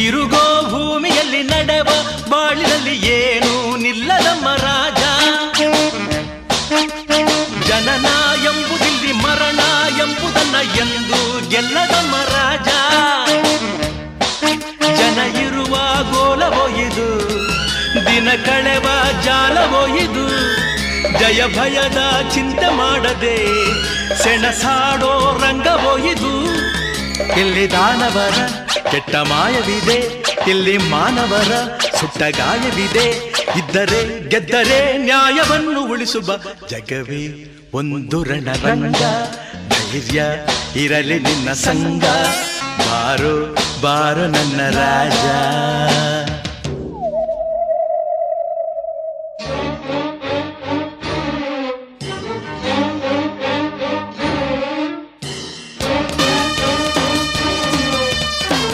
ತಿರುಗೋ ಭೂಮಿಯಲ್ಲಿ ನಡೆವ ಬಾಳಿನಲ್ಲಿ ಏನು ನಿಲ್ಲದಮ್ಮ ರಾಜ. ಜನನ ಎಂಬುದಿಲ್ಲಿ ಮರಣ ಎಂಬುದನ್ನ ಎಂದು ಗೆಲ್ಲದಮ್ಮ ರಾಜ. ಜನ ಇರುವ ಗೋಲವೋ ಇದು, ದಿನ ಕಳೆವ ಜಾಲವೋ ಇದು. ಜಯ ಭಯದ ಚಿಂತೆ ಮಾಡದೆ ಸೆಣಸಾಡೋ ರಂಗವೋ ಇದು. ಇಲ್ಲಿ ದಾನವರ ಕೆಟ್ಟ ಮಾಯವಿದೆ, ಇಲ್ಲಿ ಮಾನವರ ಸುಟ್ಟ ಗಾಯವಿದೆ. ಇದ್ದರೆ ಗೆದ್ದರೆ ನ್ಯಾಯವನ್ನು ಉಳಿಸುವ ಜಗವೇ ಒಂದು ರಣರಂಗ. ಧೈರ್ಯ ಇರಲಿ ನಿನ್ನ ಸಂಗ, ಬಾರೋ ಬಾರೋ ನನ್ನ ರಾಜ.